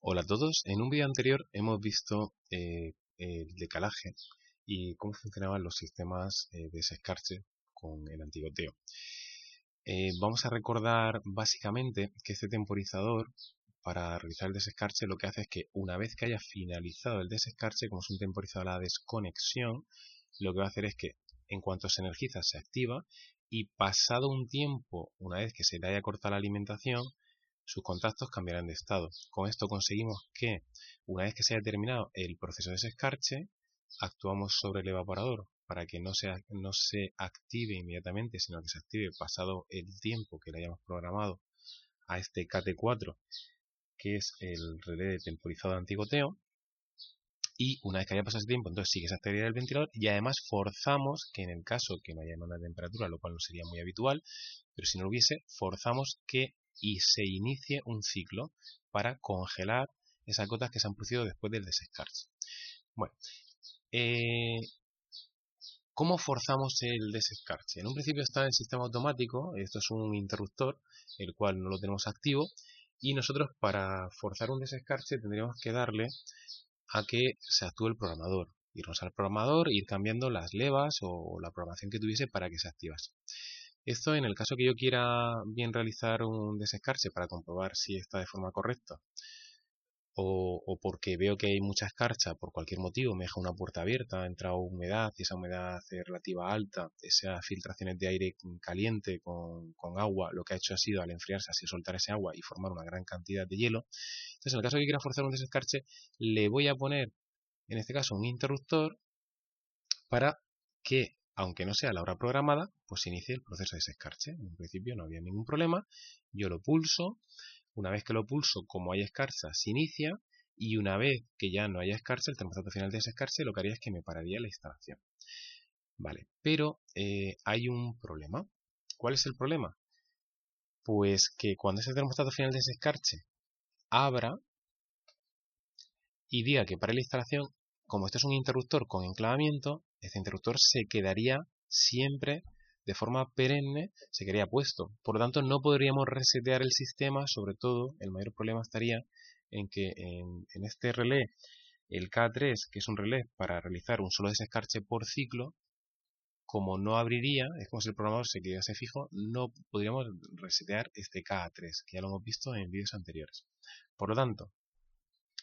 Hola a todos, en un vídeo anterior hemos visto el decalaje y cómo funcionaban los sistemas de desescarche con el antigoteo. Vamos a recordar básicamente que este temporizador para realizar el desescarche lo que hace es que una vez que haya finalizado el desescarche, como es un temporizador a la desconexión, lo que va a hacer es que en cuanto se energiza se activa y pasado un tiempo, una vez que se le haya cortado la alimentación, sus contactos cambiarán de estado. Con esto conseguimos que, una vez que se haya terminado el proceso de desescarche, actuamos sobre el evaporador para que no se active inmediatamente, sino que se active pasado el tiempo que le hayamos programado a este KT4, que es el relé de temporizado de antigoteo. Y una vez que haya pasado ese tiempo, entonces sigue esa actividad del ventilador y además forzamos que en el caso que no haya demanda de temperatura, lo cual no sería muy habitual, pero si no lo hubiese, forzamos que se inicie un ciclo para congelar esas gotas que se han producido después del desescarche. Bueno, eh, ¿cómo forzamos el desescarche? En un principio está en el sistema automático, esto es un interruptor, el cual no lo tenemos activo, y nosotros para forzar un desescarche tendríamos que darle a que se actúe el programador. Irnos al programador, ir cambiando las levas o la programación que tuviese para que se activase. Esto en el caso que yo quiera bien realizar un desescarche para comprobar si está de forma correcta o porque veo que hay mucha escarcha por cualquier motivo, me deja una puerta abierta, ha entrado humedad y esa humedad es relativa alta, esas filtraciones de aire caliente con agua, lo que ha hecho ha sido al enfriarse así soltar ese agua y formar una gran cantidad de hielo. Entonces en el caso que quiera forzar un desescarche le voy a poner en este caso un interruptor para que, aunque no sea la hora programada, pues se inicie el proceso de desescarche. En principio no había ningún problema, yo lo pulso, una vez que lo pulso, como hay escarcha, se inicia, y una vez que ya no haya escarcha, el termostato final de desescarche, lo que haría es que me pararía la instalación. Vale, pero hay un problema. ¿Cuál es el problema? Pues que cuando ese termostato final de desescarche abra y diga que para la instalación, como esto es un interruptor con enclavamiento, este interruptor se quedaría siempre de forma perenne, se quedaría puesto. Por lo tanto, no podríamos resetear el sistema, sobre todo, el mayor problema estaría en que en este relé, el K3, que es un relé para realizar un solo desescarche por ciclo, como no abriría, es como si el programador se quedase fijo, no podríamos resetear este K3, que ya lo hemos visto en vídeos anteriores. Por lo tanto,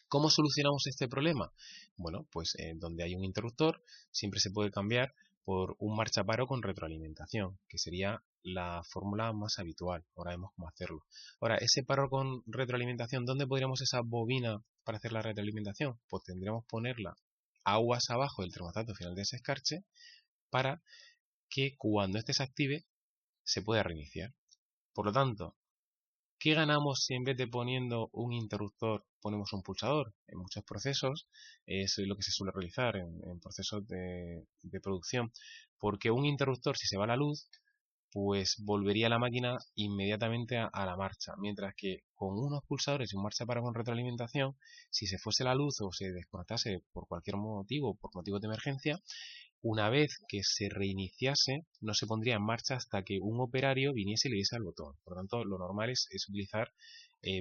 ¿cómo solucionamos este problema? Bueno, pues donde hay un interruptor siempre se puede cambiar por un marchaparo con retroalimentación, que sería la fórmula más habitual. Ahora vemos cómo hacerlo. Ahora, ese paro con retroalimentación, ¿dónde podríamos esa bobina para hacer la retroalimentación? Pues tendríamos que ponerla aguas abajo del termostato final de ese escarche para que cuando este se active se pueda reiniciar. Por lo tanto, ¿qué ganamos si en vez de poniendo un interruptor ponemos un pulsador? En muchos procesos, eso es lo que se suele realizar en procesos de producción, porque un interruptor, si se va la luz, pues volvería la máquina inmediatamente a la marcha, mientras que con unos pulsadores y un marcha para con retroalimentación, si se fuese la luz o se desconectase por cualquier motivo, por motivos de emergencia, una vez que se reiniciase, no se pondría en marcha hasta que un operario viniese y le diese al botón. Por lo tanto, lo normal es utilizar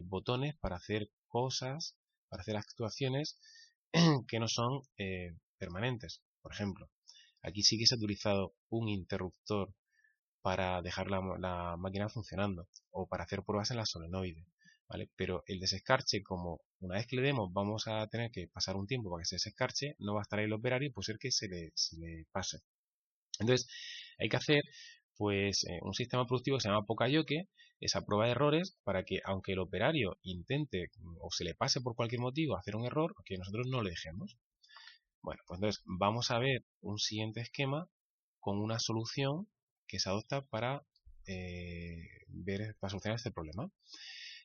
botones para hacer cosas, para hacer actuaciones que no son permanentes. Por ejemplo, aquí sí que se ha utilizado un interruptor para dejar la máquina funcionando o para hacer pruebas en la solenoide, ¿vale? Pero el desescarche, como una vez que le demos vamos a tener que pasar un tiempo para que se desescarche, no va a estar ahí el operario y puede ser que se le pase. Entonces, hay que hacer pues un sistema productivo que se llama Poka-Yoke, esa prueba de errores, para que aunque el operario intente o se le pase por cualquier motivo hacer un error, que nosotros no le dejemos. Bueno, pues entonces vamos a ver un siguiente esquema con una solución que se adopta para solucionar este problema.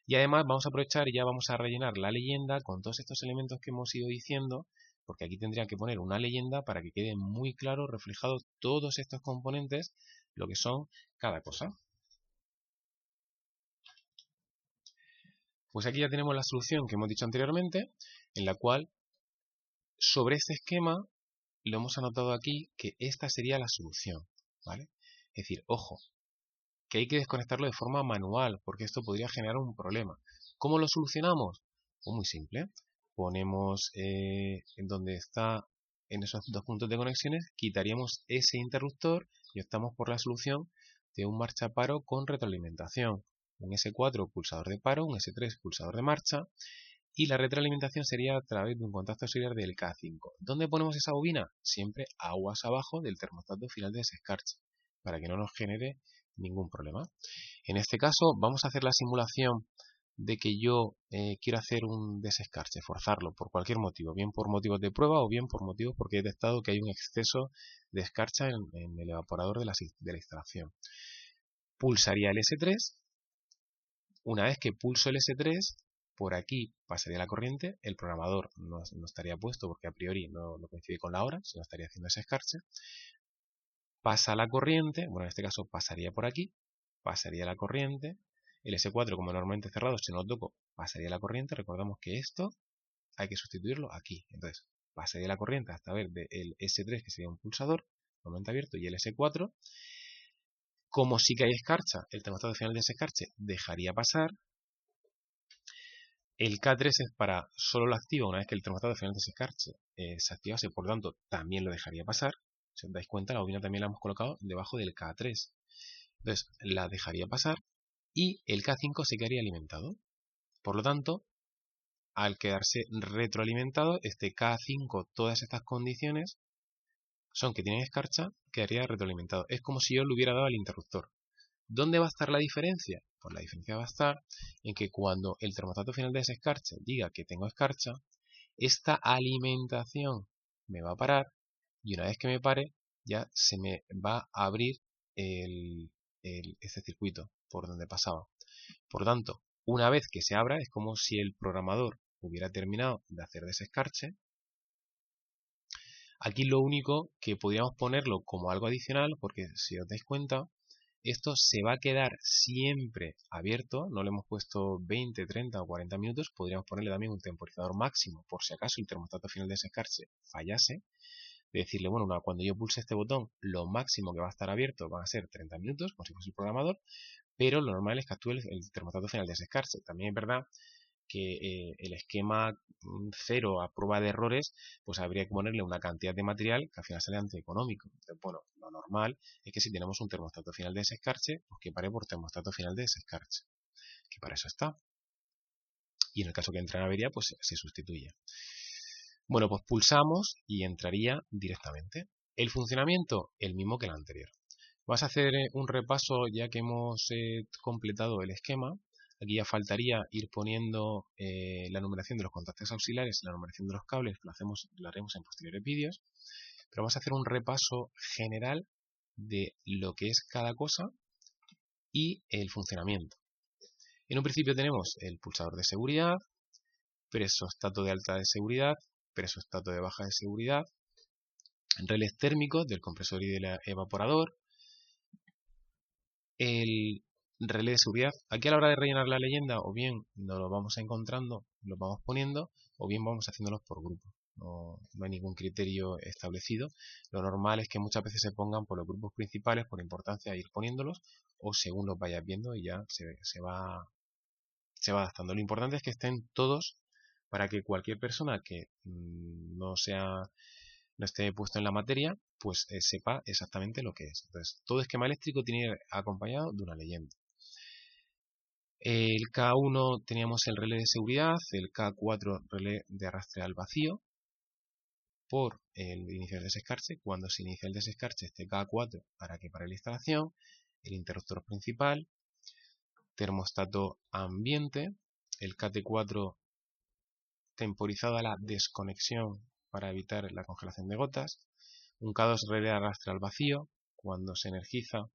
Y además vamos a aprovechar y ya vamos a rellenar la leyenda con todos estos elementos que hemos ido diciendo, porque aquí tendría que poner una leyenda para que quede muy claro reflejado todos estos componentes, lo que son cada cosa. Pues aquí ya tenemos la solución que hemos dicho anteriormente, en la cual sobre este esquema lo hemos anotado aquí que esta sería la solución, ¿vale? Es decir, ojo, que hay que desconectarlo de forma manual, porque esto podría generar un problema. ¿Cómo lo solucionamos? Pues muy simple. Ponemos en donde está en esos dos puntos de conexiones, quitaríamos ese interruptor y optamos por la solución de un marcha-paro con retroalimentación. Un S4 pulsador de paro, un S3 pulsador de marcha, y la retroalimentación sería a través de un contacto auxiliar del K5. ¿Dónde ponemos esa bobina? Siempre aguas abajo del termostato final de desescarche, para que no nos genere ningún problema. En este caso vamos a hacer la simulación de que yo quiero hacer un desescarche, forzarlo por cualquier motivo, bien por motivos de prueba o bien por motivos porque he detectado que hay un exceso de escarcha en el evaporador de la instalación. Pulsaría el S3. Una vez que pulso el S3, por aquí pasaría la corriente, el programador no estaría puesto porque a priori no coincide con la hora, sino estaría haciendo ese escarche. Pasa la corriente, bueno, en este caso pasaría por aquí, pasaría la corriente. El S4, como normalmente cerrado, si no lo toco, pasaría la corriente. Recordamos que esto hay que sustituirlo aquí. Entonces, pasaría la corriente hasta ver el S3, que sería un pulsador, normalmente abierto, y el S4. Como sí que hay escarcha, el termostato final de ese escarche dejaría pasar. El K3 es para solo lo activa una vez que el termostato final de ese escarche se activase, por lo tanto, también lo dejaría pasar. Si os dais cuenta, la bobina también la hemos colocado debajo del K3. Entonces, la dejaría pasar y el K5 se quedaría alimentado. Por lo tanto, al quedarse retroalimentado, este K5, todas estas condiciones son que tienen escarcha, quedaría retroalimentado. Es como si yo le hubiera dado al interruptor. ¿Dónde va a estar la diferencia? Pues la diferencia va a estar en que cuando el termostato final de ese escarcha diga que tengo escarcha, esta alimentación me va a parar y una vez que me pare ya se me va a abrir este circuito por donde pasaba. Por tanto, una vez que se abra es como si el programador hubiera terminado de hacer desescarche. Aquí lo único que podríamos ponerlo como algo adicional, porque si os dais cuenta, esto se va a quedar siempre abierto, no le hemos puesto 20, 30 o 40 minutos, podríamos ponerle también un temporizador máximo, por si acaso el termostato final de desescarche fallase, de decirle, bueno, cuando yo pulse este botón, lo máximo que va a estar abierto van a ser 30 minutos, como si fuese el programador, pero lo normal es que actúe el termostato final de desescarche. También es verdad que el esquema cero a prueba de errores, pues habría que ponerle una cantidad de material que al final sale antieconómico. Entonces, bueno, lo normal es que si tenemos un termostato final de desescarche, pues que pare por termostato final de desescarche, que para eso está. Y en el caso que entre en avería, pues se sustituye. Bueno, pues pulsamos y entraría directamente. El funcionamiento, el mismo que el anterior. Vas a hacer un repaso ya que hemos completado el esquema. Aquí ya faltaría ir poniendo la numeración de los contactos auxiliares, la numeración de los cables, que lo haremos en posteriores vídeos. Pero vamos a hacer un repaso general de lo que es cada cosa y el funcionamiento. En un principio tenemos el pulsador de seguridad, presostato de alta de seguridad, presostato de baja de seguridad, relés térmicos del compresor y del evaporador, el relé de seguridad. Aquí a la hora de rellenar la leyenda, o bien nos lo vamos encontrando, los vamos poniendo, o bien vamos haciéndolos por grupo. No hay ningún criterio establecido. Lo normal es que muchas veces se pongan por los grupos principales, por importancia de ir poniéndolos, o según los vayas viendo y ya se va adaptando. Lo importante es que estén todos para que cualquier persona que no esté puesto en la materia, pues sepa exactamente lo que es. Entonces, todo esquema eléctrico tiene que ir acompañado de una leyenda. El K1 teníamos el relé de seguridad, el K4 relé de arrastre al vacío por el iniciar el desescarche. Cuando se inicia el desescarche, este K4 hará que pare la instalación, el interruptor principal, termostato ambiente, el KT4 temporizado a la desconexión para evitar la congelación de gotas, un K2 relé arrastre al vacío. Cuando se energiza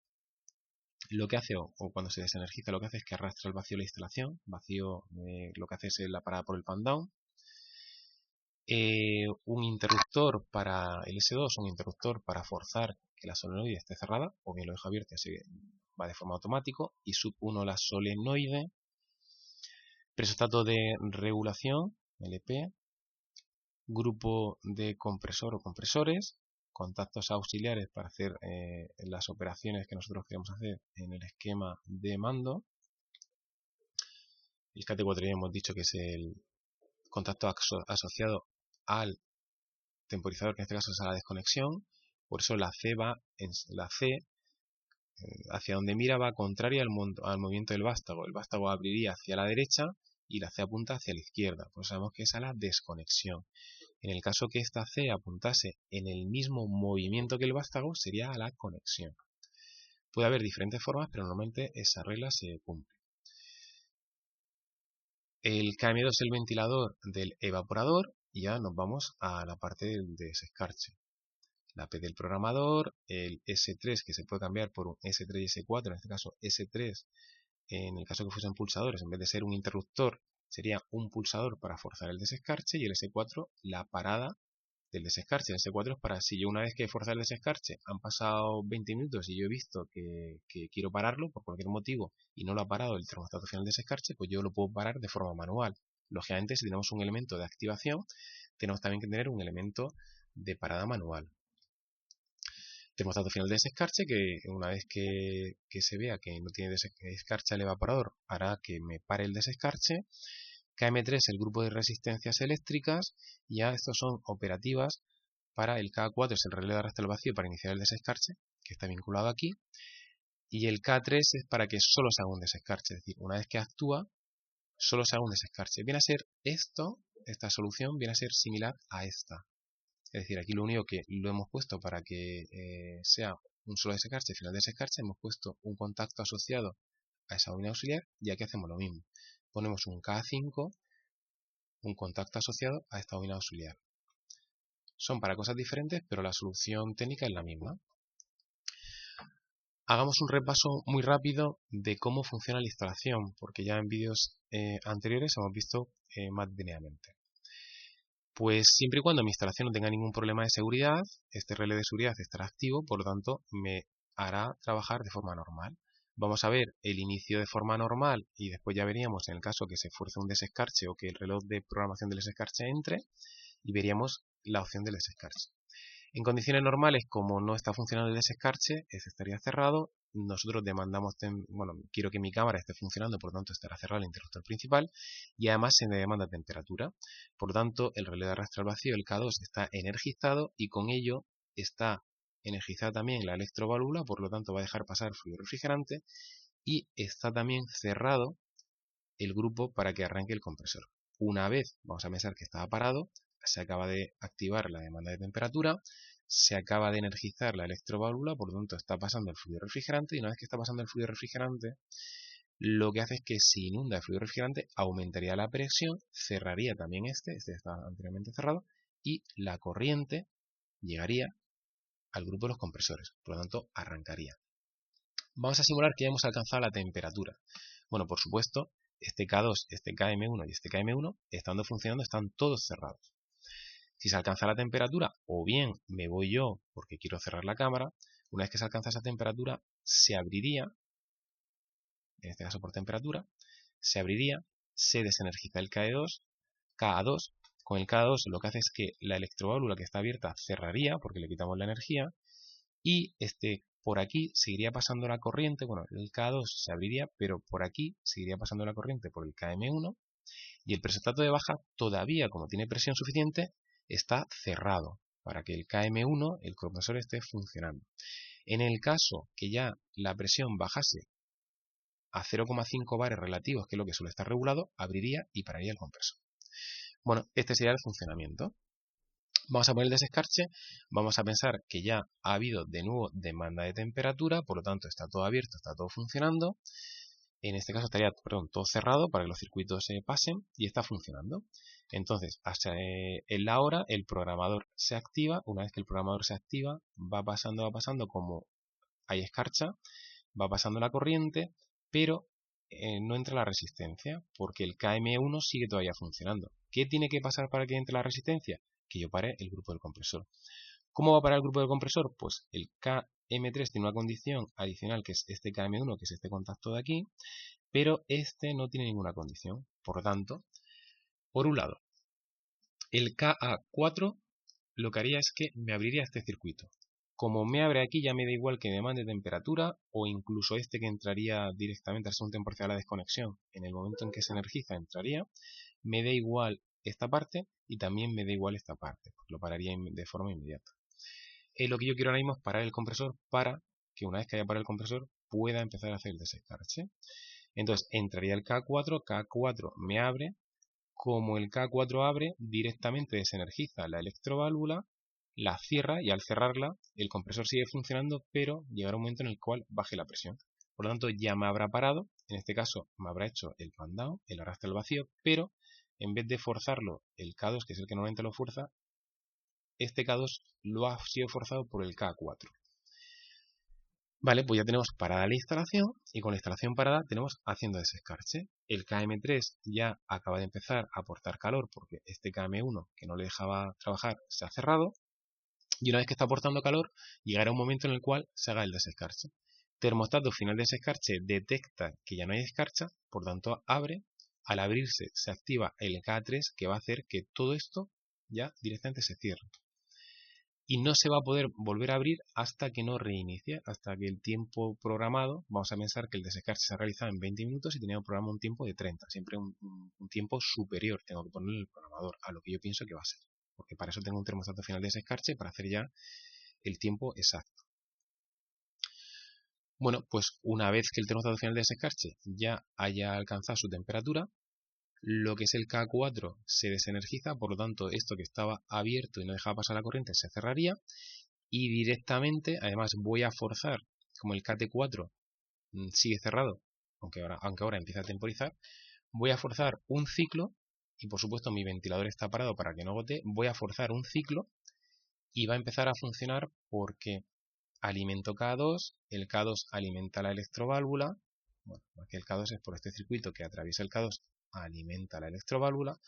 lo que hace, o cuando se desenergiza, lo que hace es que arrastra al vacío la instalación. Vacío lo que hace es la parada por el pan down. Un interruptor para el S2, un interruptor para forzar que la solenoide esté cerrada, o bien lo deja abierto, así que va de forma automática. Y sub 1 la solenoide. Presostato de regulación, LP. Grupo de compresor o compresores, contactos auxiliares para hacer las operaciones que nosotros queremos hacer en el esquema de mando. El KT4 ya hemos dicho que es el contacto asociado al temporizador, que en este caso es a la desconexión. Por eso la C hacia donde mira va contraria al movimiento del vástago. El vástago abriría hacia la derecha y la C apunta hacia la izquierda. Pues sabemos que es a la desconexión. En el caso que esta C apuntase en el mismo movimiento que el vástago, sería a la conexión. Puede haber diferentes formas, pero normalmente esa regla se cumple. El KM2 es el ventilador del evaporador y ya nos vamos a la parte del desescarche. La P del programador, el S3 que se puede cambiar por un S3 y S4, en este caso S3, en el caso que fuesen pulsadores, en vez de ser un interruptor, sería un pulsador para forzar el desescarche, y el S4 la parada del desescarche. El S4 es para, si yo una vez que he forzado el desescarche han pasado 20 minutos y yo he visto que quiero pararlo por cualquier motivo y no lo ha parado el termostato final del desescarche, pues yo lo puedo parar de forma manual. Lógicamente, si tenemos un elemento de activación, tenemos también que tener un elemento de parada manual. Termostato final de desescarche, que una vez que se vea que no tiene desescarche el evaporador, hará que me pare el desescarche. KM3, el grupo de resistencias eléctricas, ya estos son operativas para el K4, es el relé de arrastre al vacío para iniciar el desescarche, que está vinculado aquí, y el K3 es para que solo se haga un desescarche, es decir, una vez que actúa, solo se haga un desescarche. Viene a ser esta solución viene a ser similar a esta. Es decir, aquí lo único que lo hemos puesto para que sea un solo desescarche, final de desescarche, hemos puesto un contacto asociado a esa bobina auxiliar, y aquí hacemos lo mismo. Ponemos un K5, un contacto asociado a esta bobina auxiliar. Son para cosas diferentes, pero la solución técnica es la misma. Hagamos un repaso muy rápido de cómo funciona la instalación, porque ya en vídeos anteriores hemos visto más detenidamente. Pues siempre y cuando mi instalación no tenga ningún problema de seguridad, este relé de seguridad estará activo, por lo tanto me hará trabajar de forma normal. Vamos a ver el inicio de forma normal y después ya veríamos en el caso que se fuerce un desescarche o que el reloj de programación del desescarche entre, y veríamos la opción del desescarche. En condiciones normales, como no está funcionando el desescarche, este estaría cerrado. Nosotros demandamos, quiero que mi cámara esté funcionando, por lo tanto estará cerrado el interruptor principal, y además se me demanda temperatura. Por lo tanto, el relé de arrastre al vacío, el K2, está energizado, y con ello está energizada también la electroválvula, por lo tanto va a dejar pasar fluido refrigerante, y está también cerrado el grupo para que arranque el compresor. Una vez, vamos a pensar que estaba parado, se acaba de activar la demanda de temperatura, se acaba de energizar la electroválvula, por lo tanto está pasando el fluido refrigerante, y una vez que está pasando el fluido refrigerante, lo que hace es que se inunda el fluido refrigerante, aumentaría la presión, cerraría también este está anteriormente cerrado, y la corriente llegaría al grupo de los compresores, por lo tanto arrancaría. Vamos a simular que ya hemos alcanzado la temperatura. Bueno, por supuesto, este K2, este KM1 y este KM1, estando funcionando, están todos cerrados. Si se alcanza la temperatura, o bien me voy yo porque quiero cerrar la cámara, una vez que se alcanza esa temperatura, se abriría, en este caso por temperatura, se abriría, se desenergiza el KA2, con el KA2 lo que hace es que la electroválvula que está abierta cerraría, porque le quitamos la energía, y por aquí seguiría pasando la corriente, bueno, el K2 se abriría, pero por aquí seguiría pasando la corriente por el KM1, y el presostato de baja todavía, como tiene presión suficiente, está cerrado para que el KM1, el compresor, esté funcionando. En el caso que ya la presión bajase a 0,5 bares relativos, que es lo que suele estar regulado, abriría y pararía el compresor. Bueno, este sería el funcionamiento. Vamos a poner el desescarche, vamos a pensar que ya ha habido de nuevo demanda de temperatura, por lo tanto está todo abierto, está todo funcionando. En este caso estaría todo cerrado para que los circuitos se pasen, y está funcionando. Entonces, en la hora el programador se activa. Una vez que el programador se activa, va pasando como hay escarcha, va pasando la corriente, pero no entra la resistencia, porque el KM1 sigue todavía funcionando. ¿Qué tiene que pasar para que entre la resistencia? Que yo pare el grupo del compresor. ¿Cómo va a parar el grupo del compresor? Pues el KM3 tiene una condición adicional, que es este KM1, que es este contacto de aquí, pero este no tiene ninguna condición. Por lo tanto, por un lado, el KA4 lo que haría es que me abriría este circuito. Como me abre aquí, ya me da igual que me mande temperatura, o incluso este que entraría directamente al segundo temporizador a la desconexión, en el momento en que se energiza entraría. Me da igual esta parte y también me da igual esta parte, porque lo pararía de forma inmediata. Lo que yo quiero ahora mismo es parar el compresor para que una vez que haya parado el compresor pueda empezar a hacer el desescarche. Entonces entraría el K4, K4 me abre, como el K4 abre, directamente desenergiza la electroválvula, la cierra y al cerrarla el compresor sigue funcionando, pero llegará un momento en el cual baje la presión. Por lo tanto ya me habrá parado, en este caso me habrá hecho el pan down, el arrastre al vacío, pero en vez de forzarlo el K2, que es el que normalmente lo fuerza, este K2 lo ha sido forzado por el K4. Vale, pues ya tenemos parada la instalación y con la instalación parada tenemos haciendo desescarche. El KM3 ya acaba de empezar a aportar calor porque este KM1 que no le dejaba trabajar se ha cerrado y una vez que está aportando calor llegará un momento en el cual se haga el desescarche. Termostato final de desescarche detecta que ya no hay escarcha, por tanto abre. Al abrirse se activa el K3 que va a hacer que todo esto ya directamente se cierre. Y no se va a poder volver a abrir hasta que no reinicie, hasta que el tiempo programado, vamos a pensar que el desescarche se ha realizado en 20 minutos y tenía programado un tiempo de 30, siempre un tiempo superior tengo que poner en el programador a lo que yo pienso que va a ser, porque para eso tengo un termostato final de desescarche para hacer ya el tiempo exacto. Bueno, pues una vez que el termostato final de desescarche ya haya alcanzado su temperatura, lo que es el K4 se desenergiza, por lo tanto esto que estaba abierto y no dejaba pasar la corriente se cerraría y directamente, además voy a forzar, como el KT4 sigue cerrado, aunque ahora empieza a temporizar, voy a forzar un ciclo y por supuesto mi ventilador está parado para que no gotee, voy a forzar un ciclo y va a empezar a funcionar porque alimento K2, el K2 alimenta la electroválvula, bueno, aquí el K2 es por este circuito que atraviesa el K2, alimenta la electroválvula,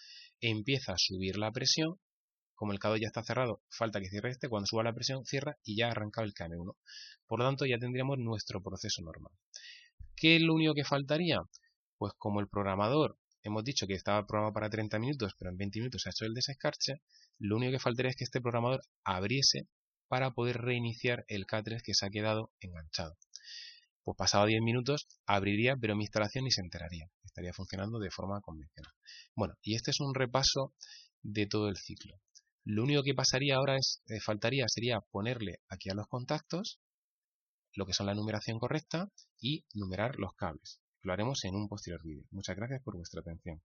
empieza a subir la presión, como el K2 ya está cerrado, falta que cierre este, cuando suba la presión cierra y ya ha arrancado el KM1. Por lo tanto ya tendríamos nuestro proceso normal. ¿Qué es lo único que faltaría? Pues como el programador, hemos dicho que estaba programado para 30 minutos, pero en 20 minutos se ha hecho el desescarche, lo único que faltaría es que este programador abriese para poder reiniciar el K3 que se ha quedado enganchado. Pues pasado 10 minutos abriría, pero mi instalación ni se enteraría. Estaría funcionando de forma convencional. Bueno, y este es un repaso de todo el ciclo. Lo único que pasaría ahora sería ponerle aquí a los contactos lo que son la numeración correcta y numerar los cables. Lo haremos en un posterior vídeo. Muchas gracias por vuestra atención.